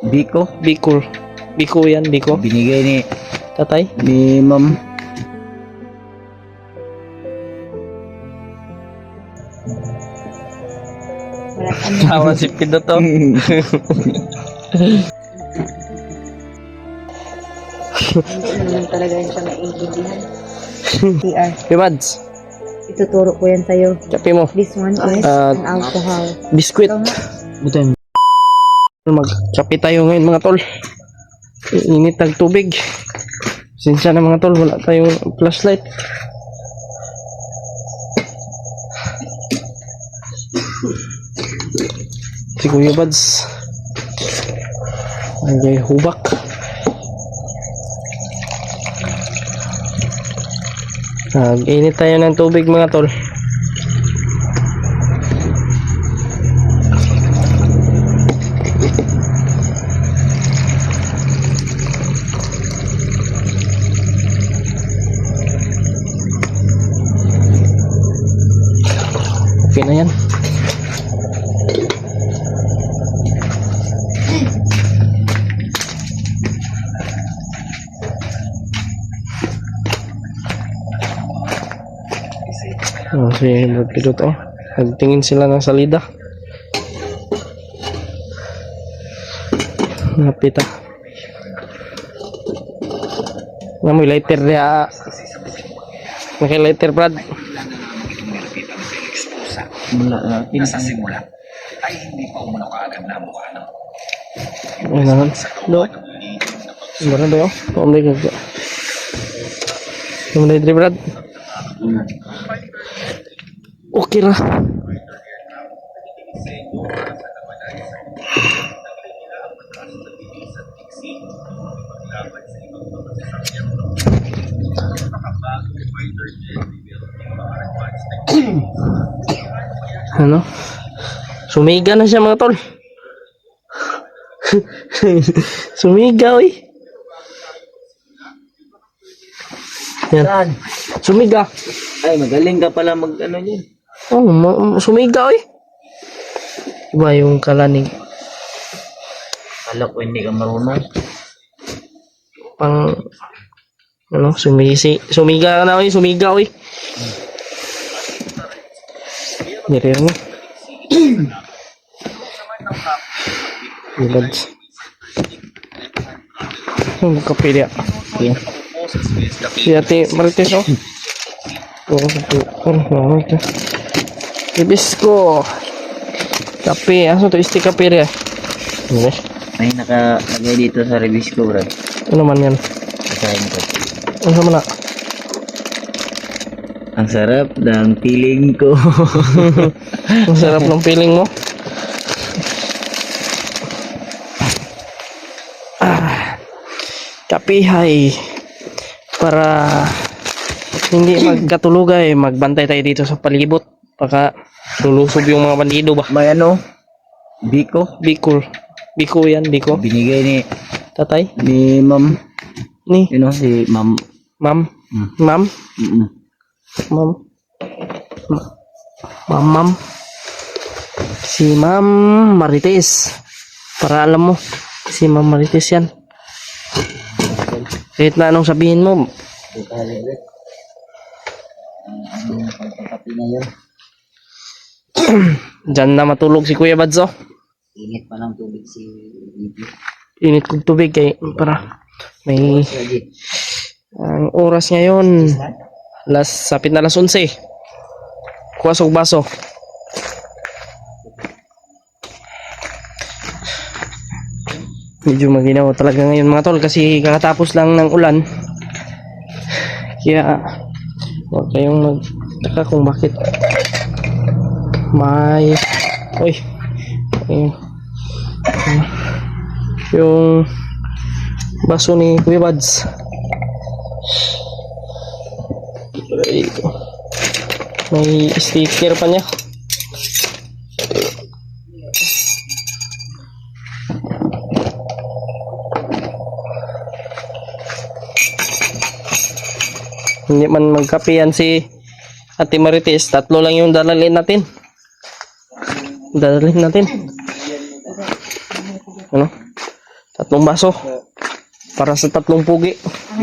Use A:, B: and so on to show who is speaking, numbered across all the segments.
A: Biko.
B: Bicol. Biko yan, Biko.
A: Binigay ni
B: Tatay.
A: Ma'am.
B: Tawa si Pido to.
C: Hindi naman talaga yan siya maiintindihan. PR.
B: Pimads,
C: Ituturo ko yan sa'yo.
B: kape mo.
C: This one is
B: Ah,
C: an alcohol.
B: Biskwit. Buto yung magkape tayo ngayon mga tol. Init ang tubig. Sinsya na mga tol, wala tayong flashlight. Si Kuya Bads ay hubak. Init tayo ng tubig mga tol. Okay na yan. Si Brad Pidot nagtingin sila ng salida. Napita. May lighter dia. May lighter Brad.
A: Mula natin.
D: Sa simula ay hindi pa umano kaagad na mukha ng
B: Ay naman. No. Meron ba yun? Umay ka. Umay diri Brad. Okay ra. Ano? Sumiga na siya mga tol. Sumiga oy. Yan. Sumiga.
A: Ay, magaling ka pala mag ano yun.
B: Oh, sumiga oy. Iba yung kalanig.
A: Kala ko hindi ka marunong.
B: Pang ano, sumiga ka na oy, sumiga oy. Nire mo. Buds. Kape dia.
A: Yeah.
B: Si Ate Marites oh. Ito. Hibisco. Kape. Aso to isti kape dia. Ini.
A: May nakalagay dito sa reviews ko, bro.
B: Ano man yan?
A: Kasahin ko.
B: Ano man na?
A: Ang sarap ng feeling ko.
B: Ang sarap ng feeling mo. Kapihay. Para hindi magkatulugay, magbantay tayo dito sa palibot. Baka lulusob yung mga bandido ba?
A: May ano? Biko.
B: Bicol. Biko yan, Biko.
A: Binigay ni
B: Tatay?
A: Ma'am.
B: Ni?
A: You know, si Ma'am.
B: Ma'am? Ma'am? Ma'am? Ma'am? Si Ma'am Marites. Para alam mo, si Ma'am Marites yan. Kahit na anong sabihin mo,
A: Pagkakapi na yun.
B: dyan na matulog si Kuya Badzo.
A: Init pa ng tubig si Bibi.
B: Init kong tubig kay para may ang oras ngayon sapit na alas 11. Kuha sa baso. Medyo maginaw talaga ngayon mga tol kasi kakatapos lang ng ulan. Kaya huwag kayong magtaka kung bakit may yung baso ni Kuya Bads. May sticker pa niya. Hindi man magkape yan si Ate Marites. 3 lang yung dadalhin natin. Ano? 3 baso. Para sa 3 pugi.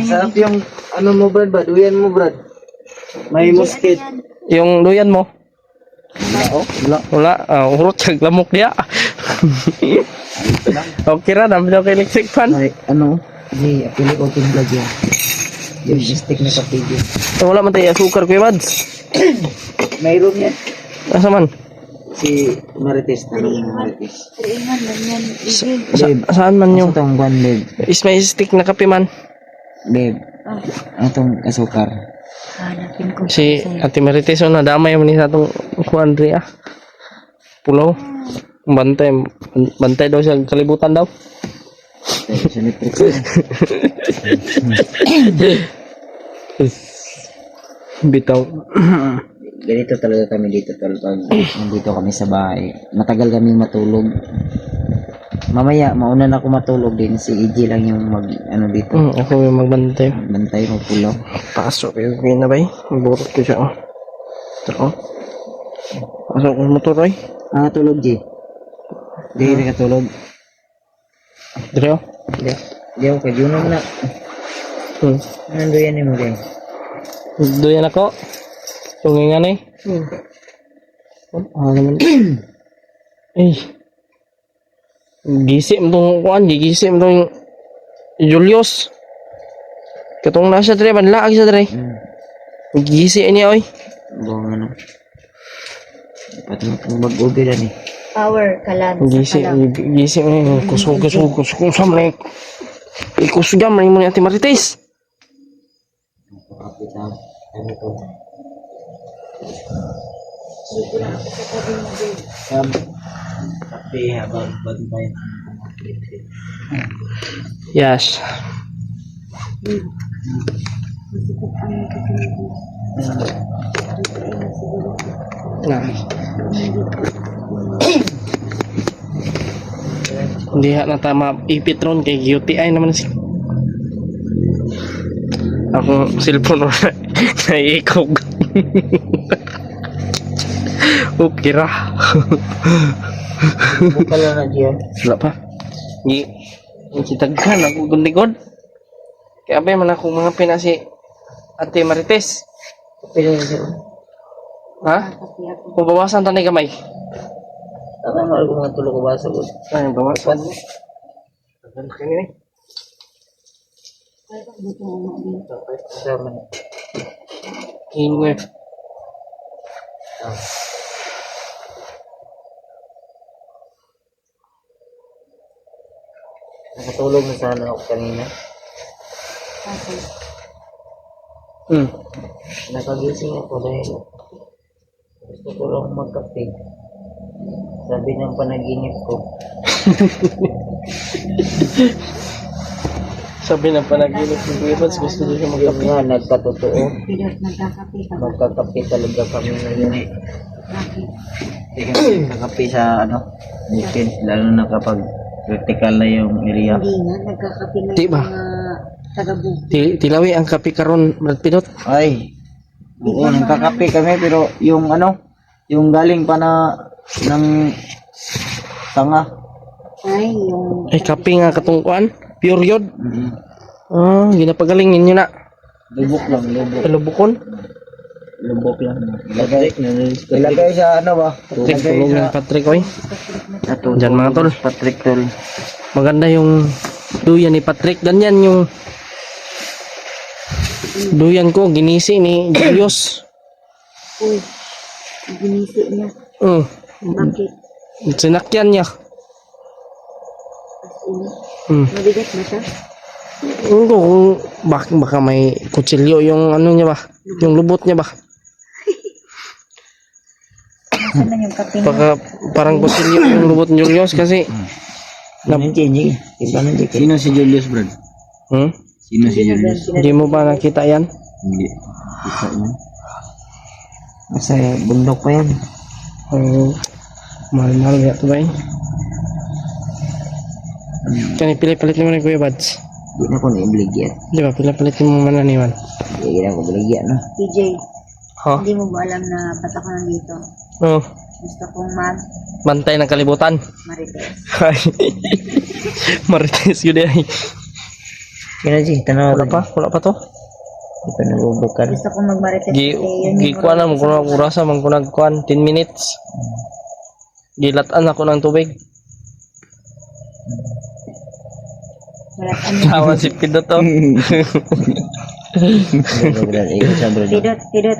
A: Sarap yung ano mo Brad ba? Duyan mo Brad. May musket.
B: Yung duyan mo.
A: Wala.
B: Wala. Urot kag lamok niya. Okay ra. Dami daw kay electric fan.
A: Ay, ano? Di, pili ko itong vlog yan. Yung stick na kapigil.
B: Wala man tayo asukar Kuya Mads.
A: Mayroon yan.
B: Asa man?
A: Si Marites. Tanong mo Marites.
C: Kainan lang yan.
B: Saan man
A: Yung
B: yung
A: itong one leg.
B: is may stick na kape man?
A: Babe. Ano itong asukar?
C: Hanapin ko.
B: Si Ate Marites o nadamay mo ni sa itong kuandri ah. Pulaw. Bantay daw siya kalibutan daw.
A: Tayo sa electric.
B: Bitaw.
A: Ganito talaga kami dito tol. Pag nandito kami sa bahay. Matagal kami matulog. Mamaya, mauna na ako matulog din. Si EJ lang yung mag, ano dito.
B: Ako yung magbantay.
A: Bantay, magpulaw.
B: Pasok yung na ba eh. Burot ko siya oh. Ito oh. Pasok yung motor ay.
A: Tulog G. Di ka tulog.
B: Dire oh.
A: Di ako kay Juno na. Nando yan mo din.
B: Doyan ako. Tungingan eh. Naman. Eh. Gisim tong kuan, gisim tong Julius. Katong nasa dire banlaag sa dire. Gisi niya oy.
A: Buong ano. Pati mag-ubi na ni.
C: Power kalan.
B: Gisi ni kusog sam na. Ikusugam na mo ni Ate Marites.
A: Tapi habang bantay.
B: Yes. Nah. Hindi na tama ipitron kay UTI naman si ako cellphone na naiikog. Okay ra.
A: Buka lang na diyan.
B: Wala pa. Gi kitaghan ako gundigod. Kaya ba man ako mga pinasi Ate Marites.
A: Pero siya.
B: Ha? Kung bawasan tanay kamay.
A: Tama mo ako mga tulog ko basa ko.
B: Ay, bawasan mo. Tagal na kami eh.
A: Sama na.
B: Ingwe.
A: Nakatulog na sana ako kanina. Nakagising ako dahil gusto ko lang magkape. Sabi ng panaginip ko.
B: Sabi ng panaginip ng Kuya Mads, gusto niya siya magkape.
A: Nga, nagkatotoo.
C: Pilot nagkakape ka.
A: Magkakape talaga kami ngayon.
C: Bakit?
A: Hindi kami nagkakape sa weekend. Lalo na kapag critical na yung area.
C: Hindi nga, nagkakape nga
B: Di
C: yung
B: ba?
C: mga taga-bukid.
B: Tilawi ang kape karon Brad Pinot.
A: Ay, oo, nagkakape kami pero yung yung galing pa na ng tanga.
C: Ay, yung...
B: Ay kape nga katungkuan. Pure yod. Ginapagalingin nyo na.
A: Lubok lang, lubok.
B: Lubukon.
A: Lubok lang. Ilagay sa ba?
B: Patrick, tulong ng Patrick oy. Diyan mga tol.
A: Patrick tol.
B: Maganda yung duyan ni Patrick. Ganyan yung duyan ko. Ginisi ni Julius.
C: Uy, ginisi niya. Bakit?
B: Sinakyan niya.
C: As in, mabigat na siya?
B: Kung baka may kutsilyo yung ano niya ba? Yung lubot niya ba?
C: Nasaan na yung kape niya?
B: Baka parang kutsilyo yung lubot ni Julius kasi
A: Sino si Julius, Brad? Sino si Julius?
B: Hindi mo ba nakita yan?
A: Hindi. Kita yan. Kasi bundok pa yan.
B: Mahal-mahal kaya ito ba eh? Kani pilit-palit naman ni Kuya Bads.
A: Di na ko na-ibligyan.
B: Di ba? Pilit-palit mo man naniwan.
A: Di na ko ibligyan, no?
C: TJ,
B: Ha?
C: hindi mo ba alam na ba't ako nandito?
B: Oo.
C: Gusto kong
B: Bantay ng kalibutan.
C: Marites.
B: Ay. Marites yun eh.
A: Kaya G, tanaw.
B: Wala pa to.
A: Di pa nabubukan.
C: Gusto ko magmarites kasi yun
B: Gi kuan na mo kuno urasa man kunag kuan 10 minutes. Gilatan ako ng tubig.
C: Wala kami.
B: Tawa si Pidot to.
C: Pidot.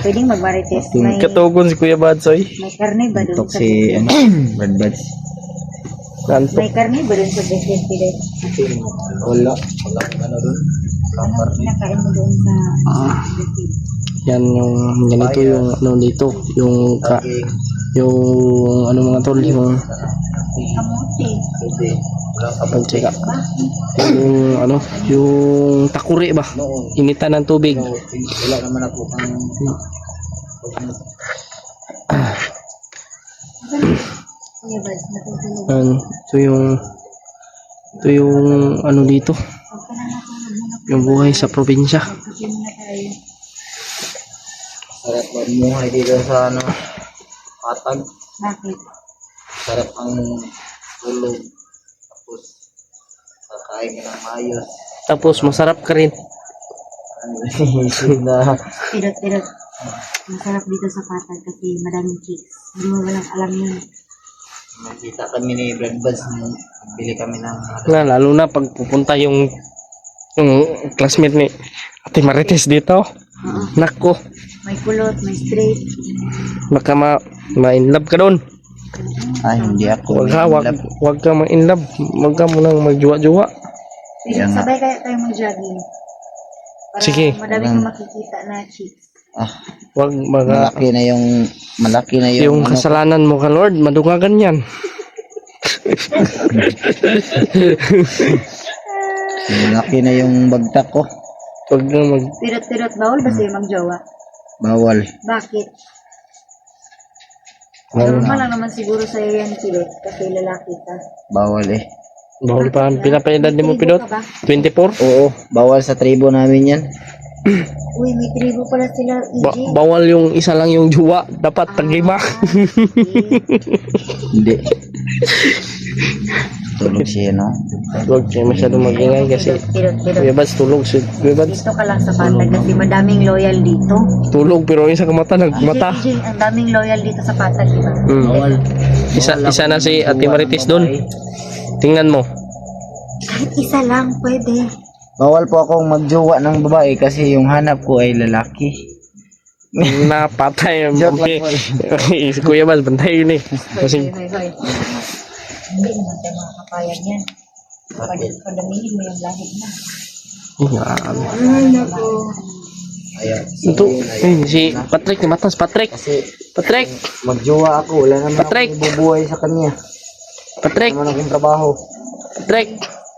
C: Pwedeng magmarites. May
B: Katugon si Kuya Badsoy.
C: karne ba doon
A: Tok
C: sa
A: si
C: business?
A: Brad Buds.
B: Nanto.
C: May karne ba doon sa business, Pidot?
A: Wala. Wala ano dun.
C: Ano kinakain mo doon sa business?
B: Yan yung ganito yung ano dito, yung yung ano mga tol, yung
C: Kamote.
B: kapag tsika. Yung ano, yung takuri ba? Initan ng tubig.
A: Wala naman ako ang
C: Kuya Bad, natutulog.
B: Ito yung ano dito,
C: Huwag ka na natulog muna.
B: yung buhay sa probinsya.
C: Kasi muna tayo.
A: sarap mamuhay dito sa ano patag.
C: Bakit?
A: Sarap ang tulog. Tapos kakain ka ng maayos.
B: Tapos masarap ka rin.
A: Na
C: Pidot. Masarap dito sa Patag kasi madaming chicks. Hindi mo walang alam yun.
A: nakita kami ni Brad Buds nung bili kami ng
B: Lalo na pag pupunta yung classmate ni Ate Marites dito.
C: Oo.
B: Nako,
C: May kulot, may straight.
B: baka ma-inlove ka doon.
A: ay hindi ako.
B: Wag ka ma-inlove. Wag ka mo nang magjuwa-juwa.
C: Pidot,
A: Yan nga.
C: sabay kaya tayo mag-jogging. Para
B: Sige.
C: madami kang makikita na chicks.
A: Ah,
B: Wag mga
A: malaki na
B: yung
A: yung ano,
B: kasalanan mo ka Lord, madungagan yan.
A: malaki na yung bagtak ko.
B: Wag na
C: Pidot, bawal ba sa'yo mag-jowa?
A: Bawal.
C: Bakit?
A: Bawal
C: Normal
A: na.
C: lang naman siguro sa'yo yan, Pidot, kasi lalaki ka.
A: Bawal eh.
B: bawal pa. Pinapaedad din mo
C: May
B: Pidot?
C: tribo ka ba?
B: 24?
A: Oo, bawal sa tribo namin yan.
C: Uy, may tribo pala sila, EJ.
B: Bawal yung isa lang yung juwa. Dapat tag-lima.
A: Hindi. Tulog siya, no?
B: Huwag kayo masyadong magingay kasi
C: Pidot.
B: Kuya Bads tulog. Kuya Bads
C: Dito ka lang sa Patag kasi madaming loyal dito.
B: tulog pero isa kamata nagmata.
C: EJ, ang daming loyal dito sa Patag, di ba?
A: Bawal.
B: Isa na si Ate Marites doon. Tingnan mo.
C: Kahit isa lang, pwede.
A: Bawal po akong magjowa ng babae kasi yung hanap ko ay lalaki.
B: Napatay.
A: Joke lang po.
B: Si Kuya Bads bantay yun eh. Kasi
C: Hoy. Hindi naman tayo makakapayag yan. Padamihin mo yung lahit na. Ay, naku.
A: Ayan.
B: ito si Patrick ni Matas. Patrick
A: Magjowa ako, wala naman
B: Patrick.
A: akong ibubuhay sa kanya.
B: Patrick
A: Wala naman akong trabaho.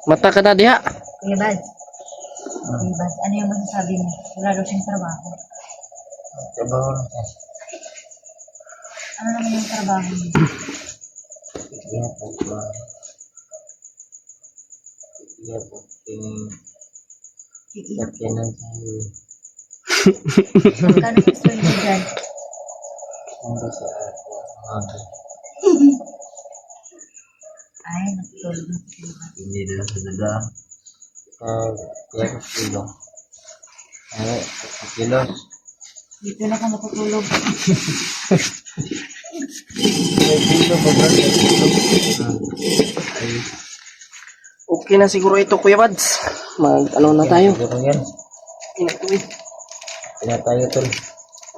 B: mata ka na diha.
C: Kuya Baz. Kuya Baz, ano yung masasabi mo? Wala daw siyang trabaho.
A: Trabaho.
C: Ano naman yung trabaho mo?
A: Iya po ba? Iya po.
C: Iiyak.
A: Yakinan tayo.
C: Magkano yung sweldo dyan?
A: Hanggang sa ako.
C: Ay, natulog na si Kuya Baz.
A: Hindi na sa dada. Kaya ko kilo. Ay, kilo.
C: Dito na ka matutulog.
A: Kilo ba ba?
B: Okay na siguro ito Kuya Bads. Ano na tayo.
A: Siguro yan. Kaya tayo tol.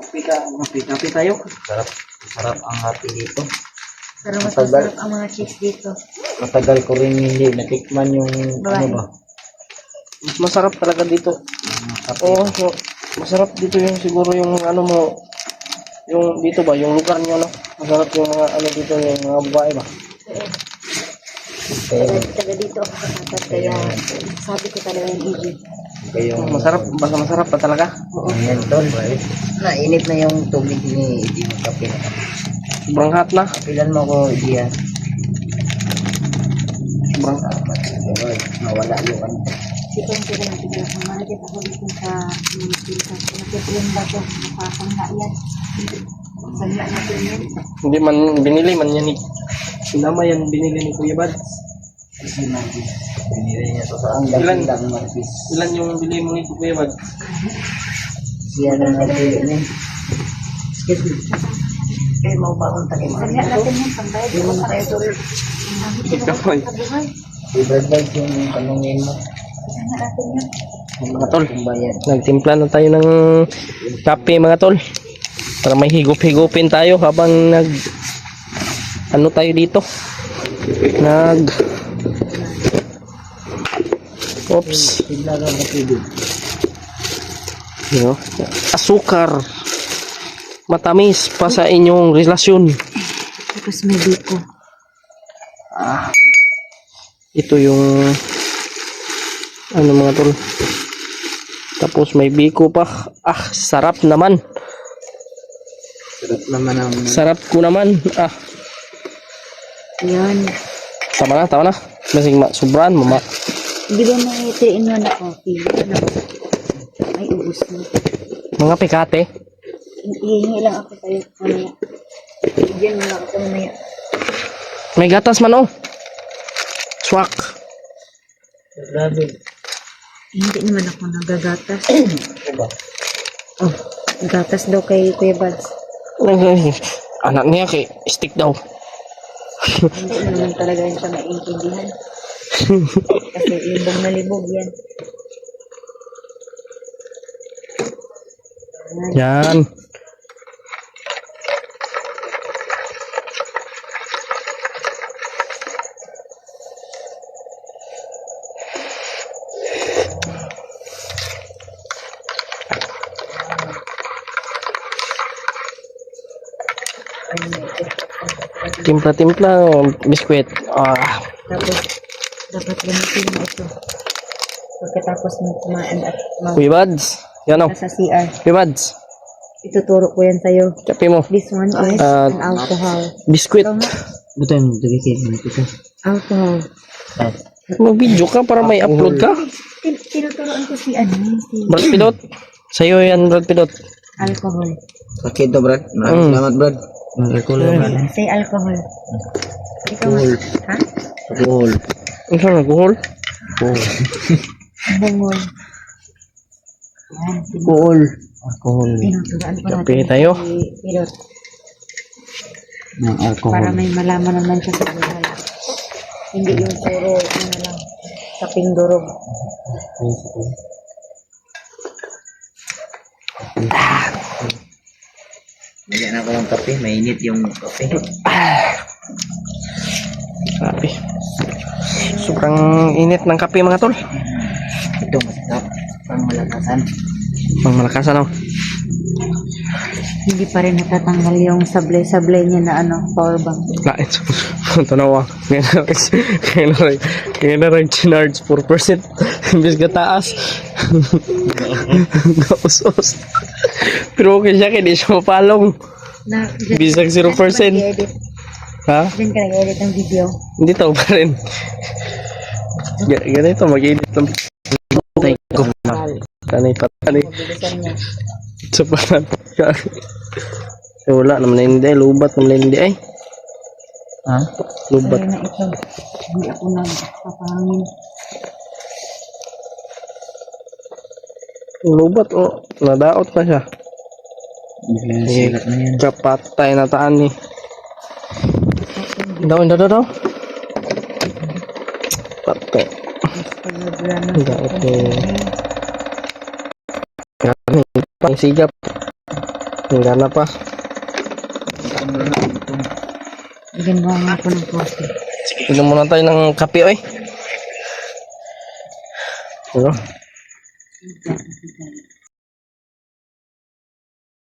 B: Kape tayo.
A: Sarap ang hati dito.
C: Pero mas masarap ang mga chicks dito.
A: Matagal ko rin hindi natikman yung ano ba?
B: Mas masarap talaga dito. Oo, so, masarap dito yung siguro yung ano mo, yung dito ba, yung lugar niyo, no? Masarap yung mga ano dito, yung mga babae ba?
C: Taga dito ako sa Patag, kaya sabi ko talaga yung EJ.
A: Kayong
B: Masarap, basta masarap pa talaga.
A: yan tol. Nainit na yung tubig ni hindi mo kape na kami.
B: Sobrang hot na.
A: Kapilan mo ko diyan.
B: Sobrang
A: Nawala yung ano.
C: Dito yung sila natin. Maligit ako dito sa mga pinsa. Nakipilin ba ito? Napakang na yan. Sagla natin yan.
B: Hindi man binili man yan ni sinama yan binili ni Kuya Bad.
A: Binili niya to sa ang
B: Ilan?
A: lang marpis.
B: Ilan yung bili mo nito Kuya Bad?
A: Siya na nabili niya. Excuse me.
C: Kaya mau bagong tayo. Sagla natin yan. Pambayad. Hindi mo na tayo tuloy.
B: Ikaw ay.
C: Sa buhay.
A: Ibad yung tanongin mo.
C: Sagla natin yan.
B: Mga tol,
A: Kung bayad.
B: nagtimpla na tayo ng kape mga tol. Para may higop-higupin tayo habang ano tayo dito. Oops.
A: Tigla ka ba tubig?
B: You know, asukar. Matamis pa sa inyong relasyon.
C: Tapos may biko.
B: Ito yung ano mga tol. Tapos may biko pa. Sarap naman.
A: Sarap naman ang
B: Sarap ko naman.
C: Yan.
B: Tama na. Masing sobran mama.
C: Di ba may 3-in-1 na coffee? Ano? Ay, ubus na.
B: Mga pikate.
C: Hihingi lang ako sa'yo. Mamaya. Bigyan mo lang ako mamaya.
B: May gatas man oh. Swak.
A: grabe.
C: Hindi naman ako nagagatas.
A: Diba?
C: Oh, gatas daw kay Kuya Bads.
B: Anak niya kay stick daw.
C: Hindi naman talaga yun siya maintindihan. Kasi libog na libog yan.
B: Yan. Timpla-timpla, biskwit.
C: Tapos, dapat gamitin mo ito. Pagkatapos mo kumain at
B: Kuya Bads. Yan oh.
C: sa CR.
B: Kuya Bads.
C: Ituturo ko yan sa'yo.
B: Kape mo.
C: This one is an alcohol.
B: Biskwit.
A: Buto yung dagigin. Ito.
C: Alcohol.
B: Mag-video ka para may upload ka.
C: Tinuturoan ko si ano, si
B: Brad Pilot. Sa'yo yan, Brad Pilot.
C: alcohol.
A: Okay to, Brad. Maraming salamat, Brad. Alcohol, Brad.
C: Say alcohol. Ikaw, ha?
A: Alcohol.
B: Ano sa alcohol?
C: Bungol. Yan.
A: Alcohol. Alcohol.
C: Tinuturoan ko
B: Kape
C: natin
B: tayo.
C: si Pilot.
A: Ng alcohol.
C: Para may malaman naman siya sa buhay. Hindi yung puro, ano lang, kaping durog.
A: Bigyan ako ng kape. Mainit yung kape.
B: Kape. Sobrang init ng kape mga tol.
A: Ito masarap. Pang malakasan.
B: Pang malakasan oh.
C: Hindi pa rin natatanggal yung sablay-sablay niya na ano, power bank.
B: Lain. Punta na wa. Kaya na rin chinarge 4%. Imbis ka taas. Gaus-us. Pero okay siya kaya di siya mapalong.
C: Na,
B: Bisag 0%.
C: Nag-edit.
B: Ha?
C: Diyan ka nag-edit ng video.
B: Hindi tao pa rin. Ganito mag-edit ng patay ko. Tanay patay.
C: Mabilisan niya.
B: Sa palan. Wala naman na hindi. Lubat naman na hindi ay.
A: Ha?
B: Lubat.
C: Kaya na ito. Hindi ako nagpapahangin.
B: Lubat oh. Nadaot na siya.
A: Silat na yan.
B: Kapatay na taan ni. Daw. Patay.
C: Pag naglaman
B: Hindi ako pang sigap. Hingga na pa.
C: ginawa nga ako ng coffee.
B: Inom muna tayo ng kape oy. Ano?